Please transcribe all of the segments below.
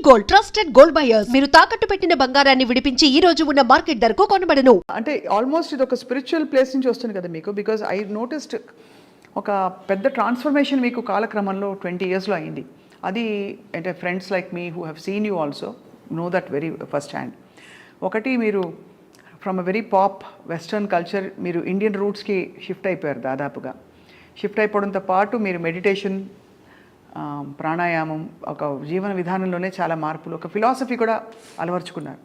Gold trusted gold buyers మీరు తాకట్టు పెట్టిన బంగారాన్ని విడిపించి ఈ రోజు ఉన్న మార్కెట్ ధరకు కొనబడను. అంటే ఆల్మోస్ట్ ఇది ఒక స్పిరిచువల్ ప్లేస్ నుంచి వస్తుంది కదా మీకు, బికాజ్ ఐ నోటిస్డ్ ఒక పెద్ద ట్రాన్స్ఫర్మేషన్ మీకు కాలక్రమంలో 20 yearsలో అయింది. అది అంటే friends like me who have seen you also know that very first hand. ఒకటి మీరు from a very pop western culture మీరు ఇండియన్ రూట్స్కి షిఫ్ట్ అయిపోయారు. దాదాపుగా షిఫ్ట్ అయిపోవడంతో పాటు మీరు మెడిటేషన్, ప్రాణాయామం, ఒక జీవన విధానంలోనే చాలా మార్పులు, ఒక ఫిలాసఫీ కూడా అలవర్చుకున్నారు.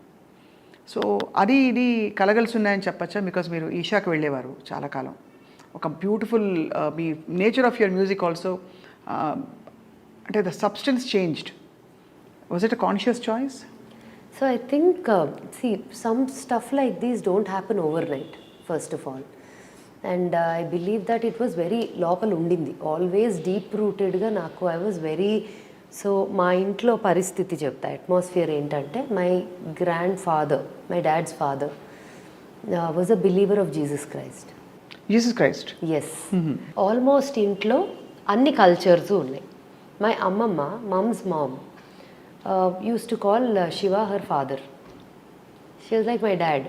సో అది ఇది కలగలిసి ఉన్నాయని చెప్పచ్చా? బికాజ్ మీరు ఈషాకి వెళ్ళేవారు చాలా కాలం. ఒక బ్యూటిఫుల్ మీ nature of your music also, అంటే the substance changed. Was it a conscious choice? So I think, see, some stuff like these don't happen overnight, first of all. And I believe that it was very లోపల ఉండింది, always deep రూటెడ్గా నాకు. I was very, so మా ఇంట్లో పరిస్థితి చెప్తా, atmosphere ఏంటంటే my grandfather, my dad's father was a believer of Jesus Christ. Jesus Christ, yes. Almost ఇంట్లో అన్ని కల్చర్స్ ఉన్నాయి. మై అమ్మమ్మ, mum's mom used to call Shiva her father. She was like my dad.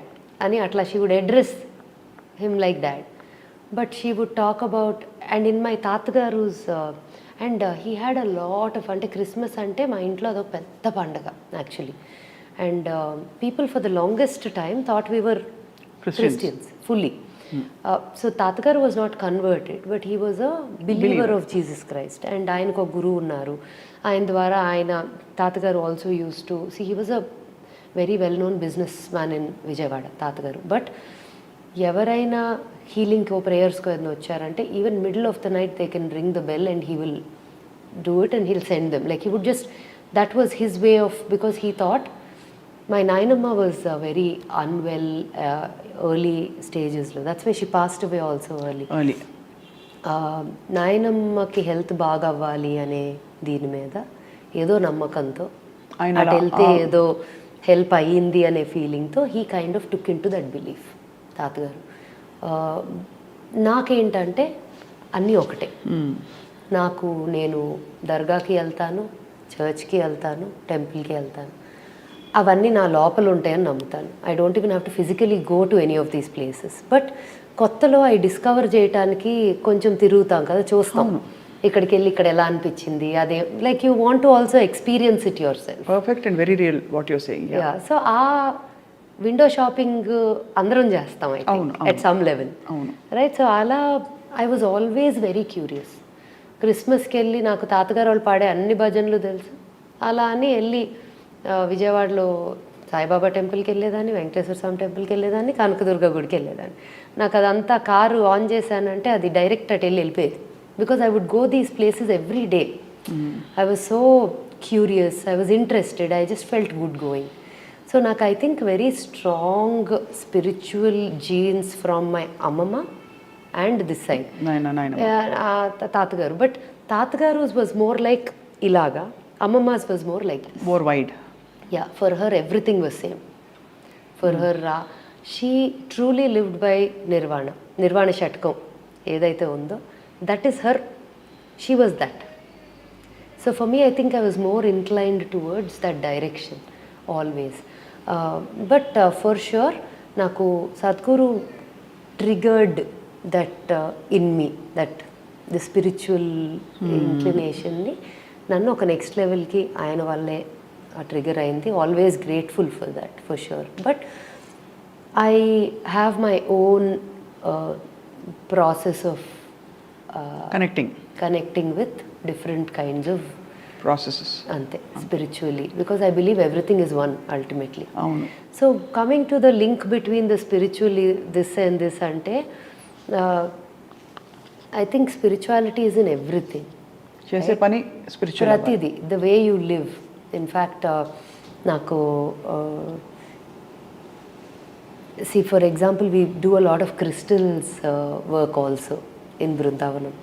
Ani atla she would address him like that. But she would talk about, and in my tatagaru's, and he had a lot of, ante Christmas ante ma intlo ado pedda pandaga actually. And people for the longest time thought we were Christians fully. So Tatagaru was not converted, but he was a believer of Jesus Christ. And ఆయనకు ఒక గురువు ఉన్నారు. ఆయన ద్వారా ఆయన తాతగారు also use to see, he was a very well known businessman in Vijayawada, తాతగారు. But ఎవరైనా హీలింగ్కో ప్రేయర్స్కో ఏదైనా వచ్చారంటే even middle of the night they can ring the bell and he will do it and heal send them. Like he would just, that was his way of, because he thought my nainamma was very unwell early stages lo. That's why she passed away also early. నాయనమ్మకి health బాగా అవ్వాలి అనే దీని మీద ఏదో నమ్మకంతో, అటు వెళ్తే ఏదో హెల్ప్ అయ్యింది అనే ఫీలింగ్తో he kind of took into that belief తాతగారు. నాకేంటంటే అన్నీ ఒకటే. నాకు, నేను దర్గాకి వెళ్తాను, చర్చ్కి వెళ్తాను, టెంపుల్కి వెళ్తాను. అవన్నీ నా లోపల ఉంటాయని నమ్ముతాను. I don't even have to physically go to any of these places. But కొత్తలో అవి డిస్కవర్ చేయడానికి కొంచెం తిరుగుతాం కదా, చూస్తాం ఇక్కడికి వెళ్ళి ఇక్కడ ఎలా అనిపించింది, అదే like you want to also experience it yourself. Perfect and very real what you're saying. Yeah, so ఆ విండో షాపింగ్ అందరం చేస్తాం at some level, right? So అలా I was always very curious. క్రిస్మస్కి వెళ్ళి నాకు తాతగారు వాళ్ళు పాడే అన్ని భజనలు తెలుసు. అలా అని వెళ్ళి విజయవాడలో సాయిబాబా టెంపుల్కి వెళ్ళేదాన్ని, వెంకటేశ్వర స్వామి టెంపుల్కి వెళ్ళేదాన్ని, కనకదుర్గ గుడికి వెళ్ళేదాన్ని. నాకు అదంతా కారు ఆన్ చేశానంటే అది డైరెక్ట్ అటు వెళ్ళిపోయేది. Because I would go these places every day. I was so curious, I was interested, I just felt good going. So నాకు I think very strong spiritual genes from my అమ్మమ్మ and this side తాతగారు. But తాతగారు was more like ఇలాగా, అమ్మమ్మస్ was more like more wide. Yeah, for her everything was same. For her, she truly lived by nirvana. Nirvana shatkam edaithe undo, that is her, she was that. So for me, I think I was more inclined towards that direction always. But for sure naku Sadguru triggered that in me, that the spiritual inclination ni nannu oka next level ki ayana valle ఆ trigger అయింది. Always grateful for that, for sure. But I have my own process of connecting with different kinds of processes అంతే, spiritually, because I believe everything is one ultimately. So coming to the link between the spiritually this and this అంటే I think spirituality is in everything. చేసే పని spiritual, ప్రతిదీ, the way you live. In fact నాకు see, for example, we do a lot of crystals work also in Vrindavanam.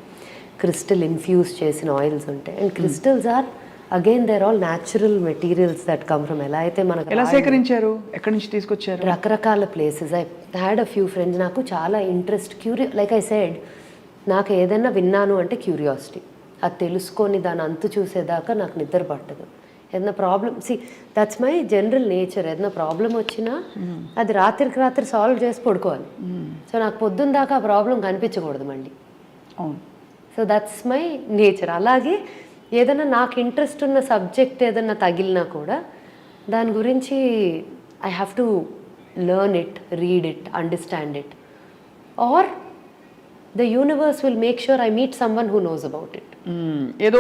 Crystal infused చేసిన oils ఉంటాయి. And crystals are, again, they're all natural materials that come from, ఎలా అయితే మనకు ఎలా సేకరించారు, ఎక్కడి నుంచి తీసుకొచ్చారు? రకరకాల places. I had a few friends. నాకు చాలా ఇంట్రెస్ట్, లైక్ ఐ సెడ్, నాకు ఏదైనా విన్నాను అంటే క్యూరియాసిటీ. అది తెలుసుకొని దాని అంతు చూసేదాకా నాకు నిద్ర పట్టదు. ఏదైనా problem that's my general nature. ఏదైనా ప్రాబ్లం వచ్చినా అది రాత్రికి రాత్రి సాల్వ్ చేసి పడుకోవాలి. సో నాకు పొద్దున్న దాకా ఆ ప్రాబ్లం కనిపించకూడదు మళ్ళీ. అవును. So that's my nature. అలాగే ఏదైనా నాకు ఇంట్రెస్ట్ ఉన్న సబ్జెక్ట్ ఏదైనా తగిలినా కూడా దాని గురించి I have to learn it, read it, understand it, or the universe will make sure I meet someone who knows about it. ఏదో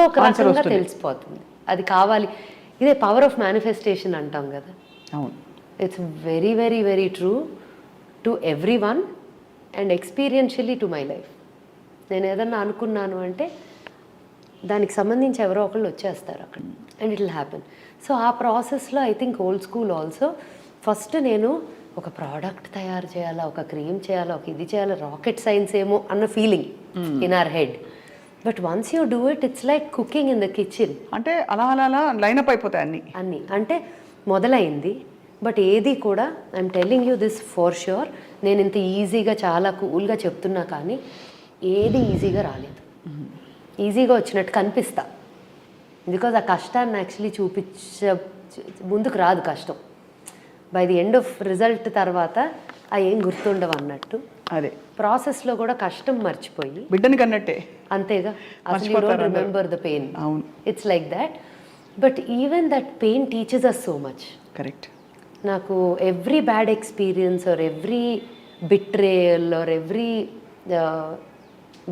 ఒక రకంగా తెలిసిపోతుంది అది కావాలి. ఇదే పవర్ ఆఫ్ మేనిఫెస్టేషన్ అంటాం కదా. అవును. It's very very very true to everyone and experientially to my life. నేను ఏదన్నా అనుకున్నాను అంటే దానికి సంబంధించి ఎవరో ఒకళ్ళు వచ్చేస్తారు అక్కడ and it will happen. So ఆ ప్రాసెస్లో I think old school also first నేను ఒక ప్రోడక్ట్ తయారు చేయాలా, ఒక క్రీమ్ చేయాలా, ఒక ఇది చేయాలా, రాకెట్ సైన్స్ ఏమో అన్న feeling in our head. But once you do it it's like cooking in the kitchen. అంటే అలా అలా అలా లైనప్ అయిపోతాయి అన్నీ అంటే మొదలైంది. బట్ ఏది కూడా I'm telling you this for sure, నేను ఇంత ఈజీగా చాలా కూల్గా చెప్తున్నా కానీ ఏది ఈజీగా రాలేదు. ఈజీగా వచ్చినట్టు కనిపిస్తా, బికాజ్ ఆ కష్టాన్ని యాక్చువల్లీ ముందుకు రాదు కష్టం. By the end of result తర్వాత ఆ ఏం గుర్తుండవు అన్నట్టు. అదే ప్రాసెస్లో కూడా కష్టం మర్చిపోయి బిడ్డని కన్నట్టే అంతేగా, అసలు you don't remember the pain. అవును, it's like that. But even that pain teaches us so much. Correct. నాకు every bad experience or every betrayal or every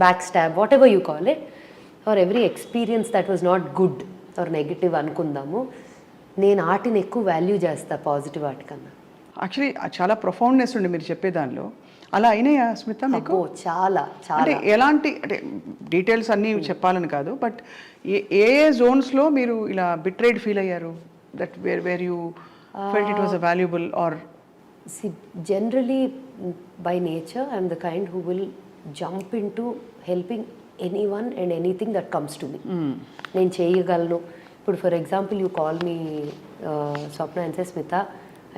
back stab, whatever you call it, or every experience that was not good or negative అనుకుందాము, నేను ఆటిని ఎక్కువ value చేస్తా positive వాటికన్నా. Actually చాలా ప్రొఫౌండ్నెస్ ఉండి మీరు చెప్పే దానిలో. అలా అయినాయా స్మిత మీకు? చాలా చాలా. అంటే ఎలాంటి, అంటే డీటెయిల్స్ అన్నీ చెప్పాలని కాదు, బట్ ఏ జోన్స్లో మీరు ఇలా బిట్రేడ్ ఫీల్ అయ్యారు? That where you felt it was a valuable or? Generally by nature I'm the kind who will jump into helping anyone and anything that comes to me. నేను చేయగలను. ఇప్పుడు for example you call me Swapna and say Smitha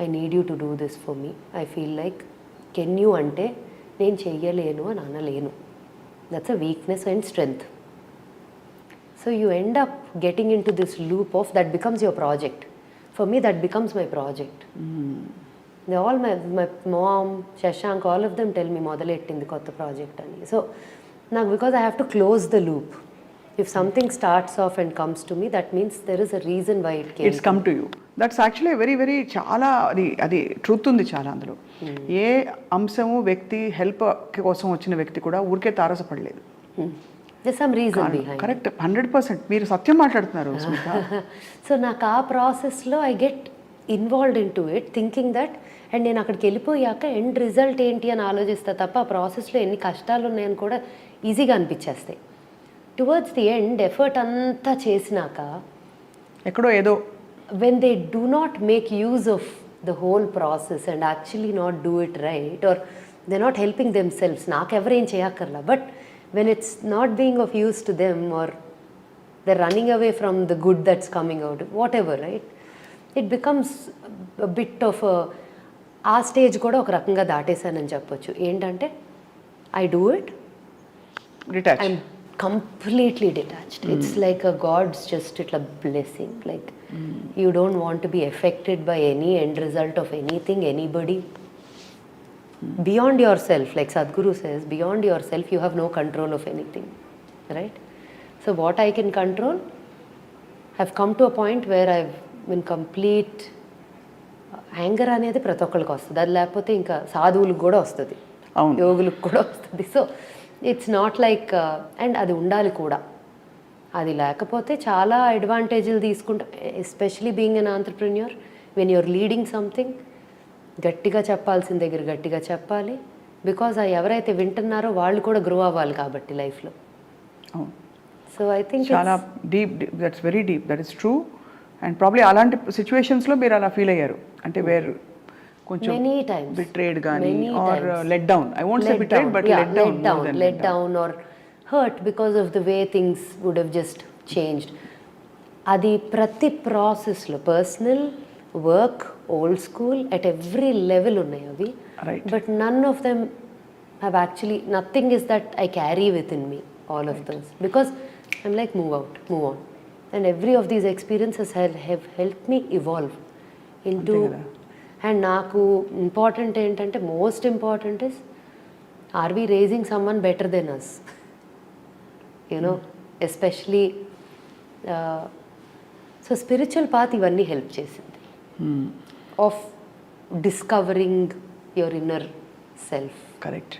I need you to do this for me, I feel like can you అంటే నేను చెయ్యలేను అని అనలేను. That's a weakness and strength. So you end up getting in to this loop of that becomes your project. For me that becomes my project. They all my mom, Shashank, all of them tell me మొదలెట్టింది కొత్త project అని. So నాకు because I have to close the loop. If something starts off and comes to me, that means there is a reason why it came. It's come to you. That's actually a very very చాలా అది truth ఉంది చాలా అందులో. ఏ అంశము వ్యక్తి help కోసం వచ్చిన వ్యక్తి కూడా ఊరికే తారసపడలేదు. There's some reason behind. Correct, 100% మీరు సత్యం మాట్లాడుతున్నారు స్మిత. సో నాకు ఆ ప్రాసెస్లో I get involved in to it thinking that, and నేను అక్కడికి వెళ్ళిపోయాక ఎండ్ రిజల్ట్ ఏంటి అని ఆలోచిస్తా తప్ప ఆ ప్రాసెస్లో ఎన్ని కష్టాలు ఉన్నాయని కూడా ఈజీగా అనిపించేస్తాయి. టువర్డ్స్ ది ఎండ్ ఎఫర్ట్ అంతా చేసినాక ఎక్కడో ఏదో when they do not make use of the whole process and actually not do it right, or they're not helping themselves, నాకెవరేం చేయక్కర్లా, but when it's not being of use to them or they're running away from the good that's coming out, whatever, right, it becomes a bit of ఆ stage కూడా ఒక రకంగా దాటేశానని చెప్పొచ్చు. ఏంటంటే I do it, detach, I'm completely detached. It's like a God's just a blessing. Like you don't want to be affected by any end result of anything, anybody. Beyond yourself, like Sadguru says, beyond yourself you have no control of anything, right? So what I can control, I've come to a point where I've been complete anger అనేది ప్రతి ఒక్కరికి వస్తుంది. అది లేకపోతే ఇంకా సాధువులకు కూడా వస్తుంది, యోగులకు కూడా వస్తుంది. So it's not like, and అది ఉండాలి కూడా. అది లేకపోతే చాలా అడ్వాంటేజ్లు తీసుకుంటా, especially being an entrepreneur, when you're leading something గట్టిగా చెప్పాల్సిన దగ్గర గట్టిగా చెప్పాలి. బికాజ్ ఎవరైతే వింటున్నారో వాళ్ళు కూడా గ్రో అవ్వాలి కాబట్టి లైఫ్లో. సో ఐ థింక్ చాలా deep, that's very deep, that is true. And probably అలాంటి సిచ్యువేషన్స్లో మీరు అలా ఫీల్ అయ్యారు అంటే వేరు కొంచెం many times betrayed gaani or let down. I won't say betrayed, but let down or hurt because of the way things would have just changed. adi prati process lo personal work, old school, at every level unnai avi, right, but none of them have actually, nothing is that I carry within me, all of those, because I'm like move out, move on. And every of these experiences have help me evolve into. అంతే కదా. And నాకు important ఏంటంటే, most important is, are we raising someone better than us, you know, especially. So spiritual path ఇవన్నీ help చేసింది of discovering your inner self. Correct.